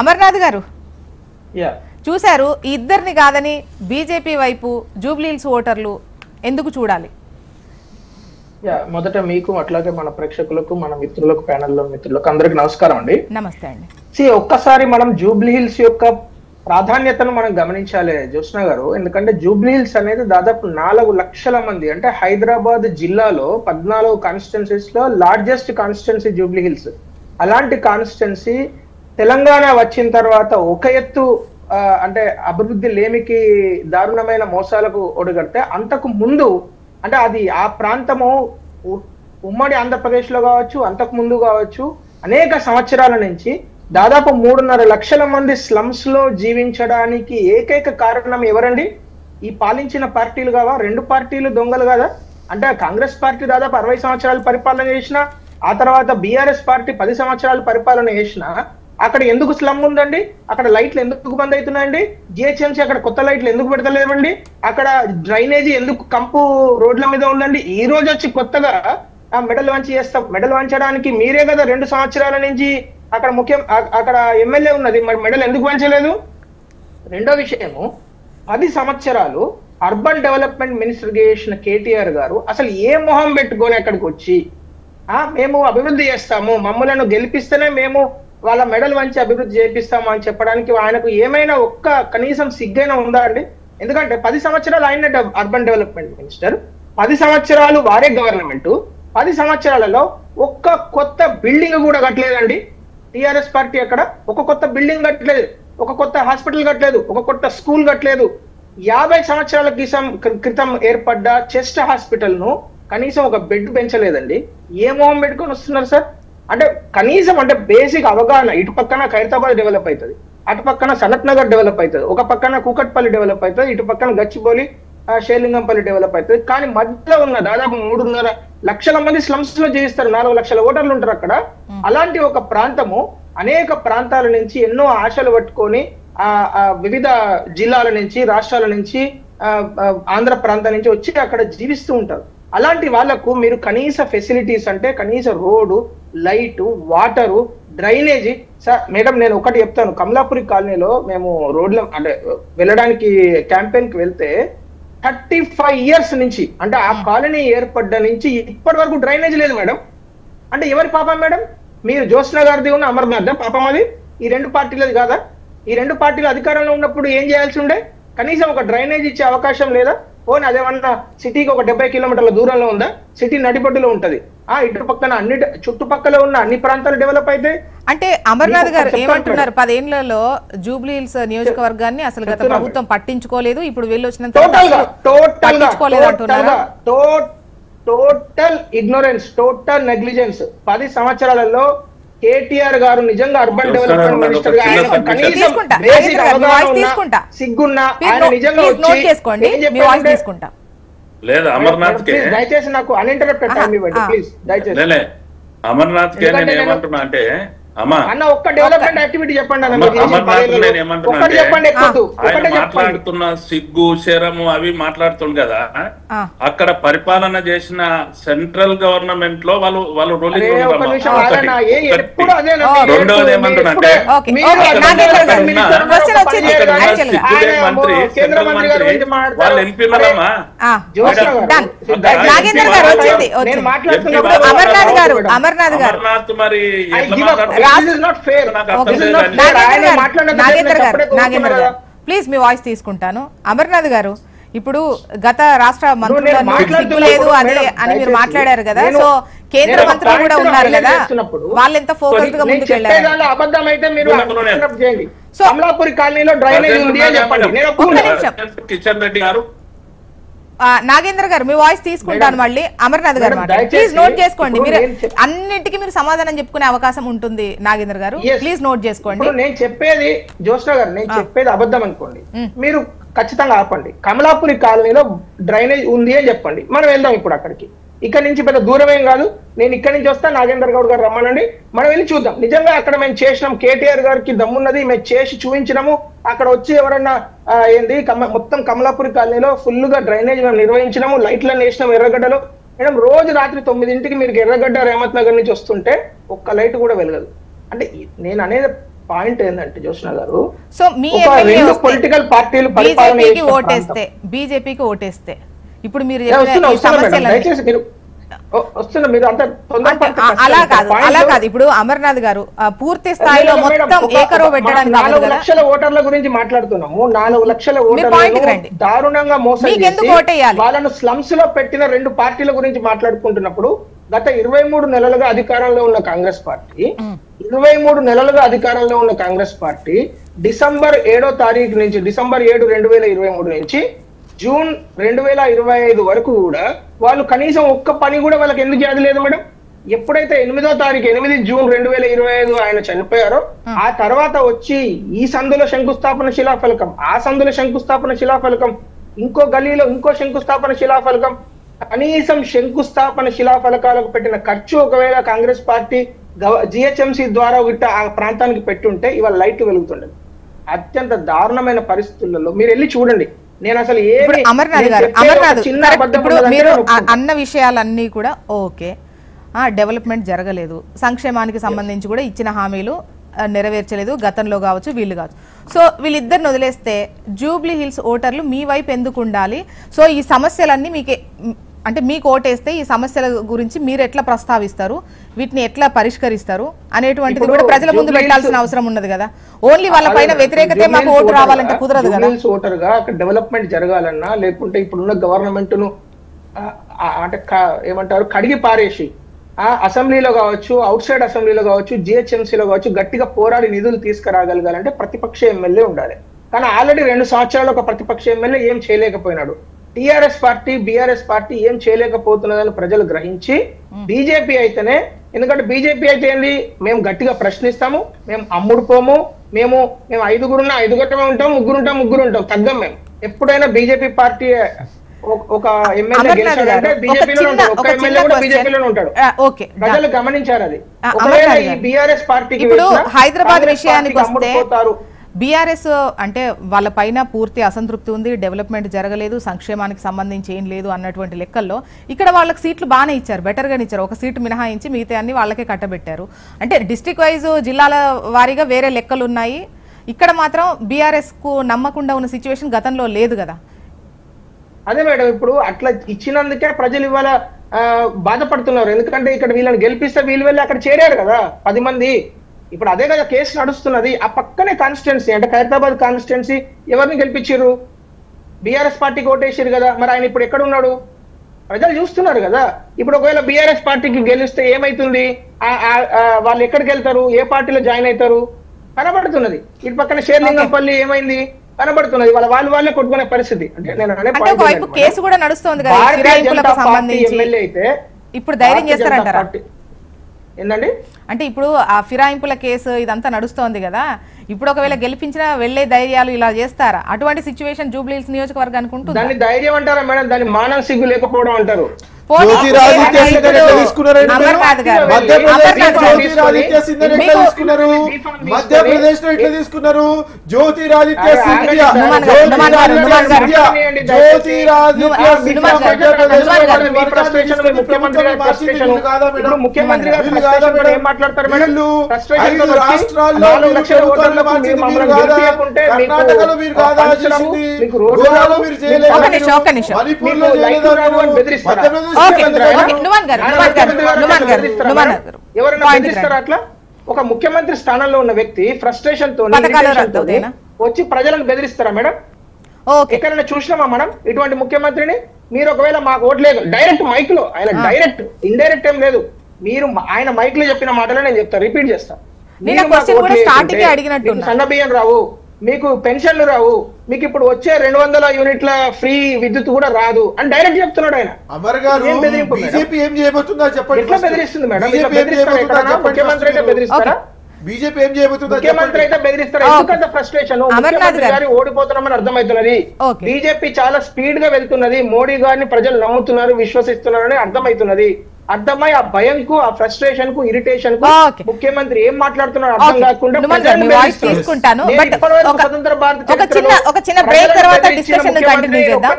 అమర్నాథ్ గారు చూశారు, ఇద్దరిని కాదని బీజేపీ వైపు జూబ్లీహిల్స్ ఓటర్లు ఎందుకు చూడాలి? మొదట మీకు అట్లాగే మన ప్రేక్షకులకు, మన మిత్రులకు, ప్యానెల్లో మిత్రులకు అందరికి నమస్కారం అండి. నమస్తే అండి. ఒక్కసారి మనం జూబ్లీహిల్స్ యొక్క ప్రాధాన్యతను మనం గమనించాలి జ్యోత్స్న గారు. ఎందుకంటే జూబ్లీహిల్స్ అనేది దాదాపు 4 లక్షల మంది, అంటే హైదరాబాద్ జిల్లాలో 14 కాన్స్టిట్యున్సీస్ లో లార్జెస్ట్ కాన్స్టిట్యున్సీ జూబ్లీహిల్స్. అలాంటి కాన్స్టిట్యున్సీ తెలంగాణ వచ్చిన తర్వాత ఒక ఎత్తు అంటే అభివృద్ధి లేమికి, దారుణమైన మోసాలకు ఒడిగడితే, అంతకు ముందు అంటే అది ఆ ప్రాంతము ఉమ్మడి ఆంధ్రప్రదేశ్ లో కావచ్చు, అంతకు ముందు కావచ్చు, అనేక సంవత్సరాల నుంచి దాదాపు 3.5 లక్షల మంది స్లమ్స్ లో జీవించడానికి ఏకైక కారణం ఎవరండి? ఈ పాలించిన పార్టీలు కావా? 2 పార్టీలు దొంగలు కదా? అంటే కాంగ్రెస్ పార్టీ దాదాపు 60 సంవత్సరాలు పరిపాలన చేసిన, ఆ తర్వాత బీఆర్ఎస్ పార్టీ 10 సంవత్సరాలు పరిపాలన చేసిన, అక్కడ ఎందుకు స్లమ్ ఉందండి? అక్కడ లైట్లు ఎందుకు బంద్ అవుతున్నాయండి? జిహెచ్ఎంసీ అక్కడ కొత్త లైట్లు ఎందుకు పెడతలేవండి? అక్కడ డ్రైనేజీ ఎందుకు కంపు రోడ్ల మీద ఉందండి? ఈ రోజు వచ్చి కొత్తగా మెడల్ వంచి చేస్తాం. మెడల్ వంచడానికి మీరే కదా 2 సంవత్సరాల నుంచి అక్కడ అక్కడ ఎమ్మెల్యే ఉన్నది, మరి మెడల్ ఎందుకు వంచలేదు? రెండో విషయము, 10 సంవత్సరాలు అర్బన్ డెవలప్మెంట్ మినిస్టర్ చేసిన కేటీఆర్ గారు అసలు ఏ మొహం పెట్టుకొని అక్కడికి వచ్చి మేము అభివృద్ధి చేస్తాము, మమ్మలను గెలిపిస్తేనే మేము వాళ్ళ మెడల్ వంచి అభివృద్ధి చేపిస్తాము అని చెప్పడానికి ఆయనకు ఏమైనా ఒక్క కనీసం సిగ్గైనా ఉందా అండి? ఎందుకంటే 10 సంవత్సరాలు ఆయన అర్బన్ డెవలప్మెంట్ మినిస్టర్, 10 సంవత్సరాలు వారే గవర్నమెంట్, 10 సంవత్సరాలలో ఒక్క కొత్త బిల్డింగ్ కూడా కట్టలేదండి టిఆర్ఎస్ పార్టీ. అక్కడ ఒక కొత్త బిల్డింగ్ కట్టలేదు, ఒక కొత్త హాస్పిటల్ కట్టలేదు, ఒక కొత్త స్కూల్ కట్టలేదు. 50 సంవత్సరాల క్రితం ఏర్పడ్డ చెస్ట్ హాస్పిటల్ ను కనీసం ఒక బెడ్ పెంచలేదండి. ఏ మొహం పెట్టుకొని వస్తున్నారు సార్? అంటే కనీసం అంటే బేసిక్ అవగాహన. ఇటు పక్కన ఖైరతాబాద్ డెవలప్ అవుతుంది, అటు పక్కన సనత్ నగర్ డెవలప్ అవుతుంది, ఒక పక్కన కూకట్పల్లి డెవలప్ అవుతుంది, ఇటు పక్కన గచ్చిబౌలి, షేర్లింగంపల్లి డెవలప్ అవుతుంది. కానీ మధ్యలో ఉన్న దాదాపు 3.5 లక్షల మంది స్లమ్స్ లో జీవిస్తారు, 4 లక్షల ఓటర్లు ఉంటారు అక్కడ. అలాంటి ఒక ప్రాంతము అనేక ప్రాంతాల నుంచి ఎన్నో ఆశలు పట్టుకొని వివిధ జిల్లాల నుంచి, రాష్ట్రాల నుంచి, ఆంధ్ర ప్రాంతం నుంచి వచ్చి అక్కడ జీవిస్తూ ఉంటారు. అలాంటి వాళ్లకు మీరు కనీస ఫెసిలిటీస్ అంటే కనీస road, light, water, drainage. Sir madam, నేను ఒకటి చెప్తాను. కమలాపురి కాలనీలో మేము రోడ్ల అంటే వెళ్ళడానికి క్యాంపెయిన్ కి వెళ్తే 35 ఇయర్స్ నుంచి, అంటే ఆ కాలనీ ఏర్పడ్డ నుంచి ఇప్పటి వరకు డ్రైనేజ్ లేదు మేడం. అంటే ఎవరి పాపం మేడం? మీరు జ్యోత్స్న గారిది ఉన్న అమర్నాథ్ పాపం అది? ఈ 2 పార్టీలది కాదా? ఈ 2 పార్టీలు అధికారంలో ఉన్నప్పుడు ఏం చేయాల్సి ఉండే? కనీసం ఒక డ్రైనేజ్ ఇచ్చే అవకాశం లేదా? పోనీ అదేమన్నా సిటీకి ఒక 70 కిలోమీటర్ల దూరంలో ఉందా? సిటీ నడిబొడ్డులో ఉంటది. ఇటు పక్కన అన్ని చుట్టుపక్కల ఉన్న అన్ని ప్రాంతాలు డెవలప్ అయితే. అంటే అమర్నాథ్ గారు ఏమంటున్నారు? 10 ఏళ్లలో జూబ్లీహిల్స్ నియోజకవర్గాన్ని అసలు గత ప్రభుత్వం పట్టించుకోలేదు, ఇప్పుడు వెళ్ళొచ్చినంత పట్టించుకోలేదు అంటున్నారా? Total ignorance, total negligence. 10 సంవత్సరాలలో కేటీఆర్ గారు నిజంగా అర్బన్ డెవలప్మెంట్ మినిస్టర్ గా సిగ్గున్నా ఆయన నిజంగా లేదు అమర్నాథ్ కే దయచేసి నాకు అన్ఇంటరప్టెడ్ టైం ఇవ్వండి ప్లీజ్, దయచేసి. అమర్నాథ్ కే నేను ఏమంటున్నా అంటే, అన్న ఒక్క డెవలప్మెంట్ యాక్టివిటీ చెప్పండి అన్న. అమర్నాథ్ నేను ఏమంటున్నా, మాట్లాడుతున్న సిగ్గు, శరము అవి మాట్లాడుతుంది కదా, అక్కడ పరిపాలన చేసిన సెంట్రల్ గవర్నమెంట్ లో వాళ్ళు రూలింగ్. రెండోది ఏమంటున్నా అంటే, మంత్రి సెంట్రల్ మంత్రి వాళ్ళు ఎంపీలమ్మా. అమర్నాథ్ మరి ప్లీజ్ మీ వాయిస్ తీసుకుంటాను. అమర్నాథ్ గారు, ఇప్పుడు గత రాష్ట్ర మంత్రులు లేదు అదే అని మీరు మాట్లాడారు కదా, సో కేంద్ర మంత్రులు కూడా ఉన్నారు కదా, వాళ్ళు ఎంత ఫోకస్డ్ గా ముందుకు వెళ్ళారు? అబద్ధం అయితే మీరు సో కమలాపురి కాలనీలో డ్రైనేజ్ ఉంది అని చెప్పండి. కిషన్ రెడ్డి గారు, నాగేంద్ర గారు మీ వాయిస్ తీసుకుంటాను మళ్ళీ. అమర్నాథ్ గారు ప్లీజ్ నోట్ చేసుకోండి. మీరు అన్నింటికి మీరు సమాధానం చెప్పుకునే అవకాశం ఉంటుంది నాగేంద్ర గారు, ప్లీజ్ నోట్ చేసుకోండి. నేను చెప్పేది జ్యోత్స్న గారు, నేను చెప్పేది అబద్ధం అనుకోండి, మీరు ఖచ్చితంగా ఆపండి. కమలాపురి కాలనీలో డ్రైనేజ్ ఉంది అని చెప్పండి, మనం వెళ్దాం ఇప్పుడు అక్కడికి. ఇక్కడ నుంచి పెద్ద దూరమేం కాదు, నేను ఇక్కడి నుంచి వస్తా, నాగేందర్ గౌడ్ గారు రమ్మనండి, మనం వెళ్ళి చూద్దాం. నిజంగా అక్కడ మేము చేసినాం, కేటీఆర్ గారికి దమ్మున్నది, మేము చేసి చూపించినాము. అక్కడ వచ్చి ఎవరన్నా ఏంది మొత్తం కమలాపురి కాలనీలో ఫుల్ గా డ్రైనేజ్ మేము నిర్వహించినాము, లైట్లను వేసినాం ఎర్రగడ్డలో. మేడం రోజు రాత్రి 9ంటికి మీరు ఎర్రగడ్డ రేమత్ నగర్ నుంచి వస్తుంటే ఒక్క లైట్ కూడా వెలగదు. అంటే నేను అనేది పాయింట్ ఏంటంటే జ్యోత్స్న గారు, సో మీ పొలిటికల్ పార్టీలు బీజేపీకి ఓటేస్తే ఇప్పుడు మీరు అలా కాదు ఇప్పుడు అమర్నాథ్ గారు పూర్తి స్థాయిలో మొత్తం ఏకరో పెట్టడానికి 4 లక్షల ఓటర్ల గురించి మాట్లాడుతున్నాము. 4 లక్షల ఓటర్లు దారుణంగా మోసం చేసి వాళ్ళను స్లమ్స్ లో పెట్టిన 2 పార్టీల గురించి మాట్లాడుకుంటున్నప్పుడు, గత 23 నెలలుగా అధికారంలో ఉన్న కాంగ్రెస్ పార్టీ 23 నెలలుగా అధికారంలో ఉన్న కాంగ్రెస్ పార్టీ డిసెంబర్ 7వ తారీఖు నుంచి, డిసెంబర్ 7, 2023 నుంచి జూన్ 2025 వరకు కూడా వాళ్ళు కనీసం ఒక్క పని కూడా వాళ్ళకి ఎందుకు చేయలేదు మేడం? ఎప్పుడైతే 8వ తారీఖు 8 జూన్ 2025 ఆయన చనిపోయారో ఆ తర్వాత వచ్చి ఈ సందులో శంకుస్థాపన శిలాఫలకం, ఆ సందులో శంకుస్థాపన శిలాఫలకం, ఇంకో గలీలో ఇంకో శంకుస్థాపన శిలాఫలకం, కనీసం శంకుస్థాపన శిలాఫలకాలకు పెట్టిన ఖర్చు ఒకవేళ కాంగ్రెస్ పార్టీ జిహెచ్ఎంసీ ద్వారా విట్ట ఆ ప్రాంతానికి పెట్టుంటే ఇవాళ లైట్లు వెలుగుతుండదు. అత్యంత దారుణమైన పరిస్థితులలో మీరు వెళ్ళి చూడండి. నేను అసలు అమర్నాథ్ గారు ఇప్పుడు మీరు అన్న విషయాలన్నీ కూడా ఓకే, డెవలప్మెంట్ జరగలేదు, సంక్షేమానికి సంబంధించి కూడా ఇచ్చిన హామీలు నెరవేర్చలేదు గతంలో కావచ్చు వీళ్ళు కావచ్చు. సో వీళ్ళిద్దరిని వదిలేస్తే జూబ్లీ హిల్స్ ఓటర్లు మీ వైపు ఎందుకు ఉండాలి? సో ఈ సమస్యలన్నీ మీకే అంటే మీకు ఓటేస్తే ఈ సమస్యల గురించి మీరు ఎట్లా ప్రస్తావిస్తారు, వీటిని ఎట్లా పరిష్కరిస్తారు అనేటువంటిది కూడా ప్రజల ముందు పెట్టాల్సిన అవసరం ఉన్నది కదా. ఓన్లీ వాళ్ళ పైన వ్యతిరేకతే మాకు ఓటు రావాలంటే కుదరదు కదా. ఓటర్ గా అక్కడ డెవలప్మెంట్ జరగాలన్నా, లేకుంటే ఇప్పుడున్న గవర్నమెంట్ ను అంటే ఏమంటారు కడిగి పారేసి అసెంబ్లీలో కావచ్చు, అవుట్ సైడ్ అసెంబ్లీలో కావచ్చు, జిహెచ్ఎంసీలో కావచ్చు గట్టిగా పోరాడి నిధులు తీసుకురాగలగాలంటే ప్రతిపక్ష ఎమ్మెల్యే ఉండాలి. కానీ ఆల్రెడీ 2 సంవత్సరాలు ఒక ప్రతిపక్ష ఎమ్మెల్యే ఏం చేయలేకపోయినాడు. టిఆర్ఎస్ పార్టీ బీఆర్ఎస్ పార్టీ ఏం చేయలేకపోతున్నదని ప్రజలు గ్రహించి బీజేపీ అయితేనే, ఎందుకంటే బీజేపీ అయితే ఏంటి, మేము గట్టిగా ప్రశ్నిస్తాము, మేము అమ్ముడుపోము, మేము 5గురున్నా 5 ఉంటాం, 3 ఉంటాం, తగ్గం. మేము ఎప్పుడైనా బీజేపీ పార్టీ ఒక ఎమ్మెల్యే గెలిచాడంటే బీజేపీలో ఉంటాడు, ఒక ఎమ్మెల్యే కూడా బీజేపీలోనే ఉంటాడు. ప్రజలు గమనించారు అది. ఒకవేళ ఈ బీఆర్ఎస్ పార్టీకి హైదరాబాద్ విషయానికి వస్తే బీఆర్ఎస్ అంటే వాళ్ళ పైన పూర్తి అసంతృప్తి ఉంది, డెవలప్మెంట్ జరగలేదు, సంక్షేమానికి సంబంధించి ఏం లేదు అన్నటువంటి లెక్కల్లో ఇక్కడ వాళ్ళకి సీట్లు బాగానే ఇచ్చారు, బెటర్గానే ఇచ్చారు. ఒక సీటు మినహాయించి మిగతా అన్ని వాళ్ళకే కట్టబెట్టారు. అంటే డిస్ట్రిక్ట్ వైజ్ జిల్లాల వారీగా వేరే లెక్కలు ఉన్నాయి. ఇక్కడ మాత్రం బీఆర్ఎస్ కు నమ్మకుండా ఉన్న సిచ్యువేషన్ గతంలో లేదు కదా. అదే మేడం, ఇప్పుడు అట్లా ఇచ్చినందుకే ప్రజలు ఇవాళ బాధపడుతున్నారు. ఎందుకంటే ఇక్కడ వీళ్ళని గెలిపిస్తే వీళ్ళు వెళ్ళి అక్కడ చేరారు కదా 10 మంది. ఇప్పుడు అదే కదా కేసు నడుస్తున్నది. ఆ పక్కనే కాన్స్టిట్యున్సీ అంటే ఖైరతాబాద్ కాన్స్టిట్యున్సీ ఎవరిని గెలిపించారు? బీఆర్ఎస్ పార్టీకి ఓటేసారు కదా. మరి ఆయన ఇప్పుడు ఎక్కడ ఉన్నాడు? ప్రజలు చూస్తున్నారు కదా. ఇప్పుడు ఒకవేళ బీఆర్ఎస్ పార్టీకి గెలిస్తే ఏమైతుంది? వాళ్ళు ఎక్కడికి వెళ్తారు? ఏ పార్టీలో జాయిన్ అవుతారు? కనబడుతున్నది. ఇటు పక్కన షేర్లింగంపల్లి ఏమైంది కనబడుతున్నది. వాళ్ళే కొట్టుకునే పరిస్థితి. అంటే నేను ఒకవైపు కేసు కూడా నడుస్తుంది కదా ఫిరాయింపులకు సంబంధించి. ఎమ్మెల్యే అయితే ఇప్పుడు ధైర్యం చేస్తారంటారా? ఏంటండి అంటే ఇప్పుడు ఆ ఫిరాయింపుల కేసు ఇదంతా నడుస్తోంది కదా, ఇప్పుడు ఒకవేళ గెలిపించిన వెళ్లే ధైర్యాలు ఇలా చేస్తారా? అటువంటి సిచ్యువేషన్ జూబ్లీ హిల్స్ నియోజకవర్గానికి ఉంటుంది. దాన్ని ధైర్యం అంటారా మేడం? దాన్ని మానవ సిగ్గు లేకపోవడం అంటారు. మధ్యప్రదేశ్ లో ఎట్లా తీసుకున్నారు? జ్యోతిరాదిత్య సింధియా ముఖ్యమంత్రి కర్ణాటకలో మీరు కాదా చేసింది, గోవాలో మీరు చేయలేదు, మణిపూర్ లో ఎవరైనా బెదిరిస్తారా అట్లా? ఒక ముఖ్యమంత్రి స్థానంలో ఉన్న వ్యక్తి ఫ్రస్ట్రేషన్ తో వచ్చి ప్రజలను బెదిరిస్తారా మేడం? ఎక్కడైనా చూసినామా మనం ఇటువంటి ముఖ్యమంత్రిని? మీరు ఒకవేళ మాకు ఓట్లేదు డైరెక్ట్ మైక్ లో, ఆయన డైరెక్ట్ ఇండైరెక్ట్ ఏం లేదు, మీరు ఆయన మైక్ లో చెప్పిన మాటలే నేను చెప్తా, రిపీట్ చేస్తా. సన్న బియ్యం రావు, మీకు పెన్షన్లు రావు, మీకు ఇప్పుడు వచ్చే 200 యూనిట్ల ఫ్రీ విద్యుత్ కూడా రాదు అని డైరెక్ట్ చెప్తున్నాడు ఆయన. అమర్ గారు బీజేపీ ఏం చేయబోతుందో చెప్పండి. ఎట్లా బెదిరిస్తుంది మేడం? ముఖ్యమంత్రి అయితే బెదిరిస్తారా? బీజేపీ ఏం చేయబోతుందో ముఖ్యమంత్రి అయితే బెదిరిస్తారా? ఎందుకంత ఫ్రస్ట్రేషన్? ముఖ్యమంత్రి గారి ఓడిపోతున్నామని అర్థమవుతున్నది. బీజేపీ చాలా స్పీడ్ గా వెళ్తున్నది, మోడీ గారిని ప్రజలు నమ్ముతున్నారు, విశ్వసిస్తున్నారని అర్థమవుతున్నది. అర్థమై ఆ భయంకు, ఆ ఫ్రస్ట్రేషన్ కు, ఇరిటేషన్ కు ముఖ్యమంత్రి ఏం మాట్లాడుతున్నారో అర్థం కాకుండా తీసుకుంటాను. స్వతంత్ర భారత ఒక చిన్న బ్రేక్ తర్వాత డిస్కషన్ కంటిన్యూ చేద్దాం.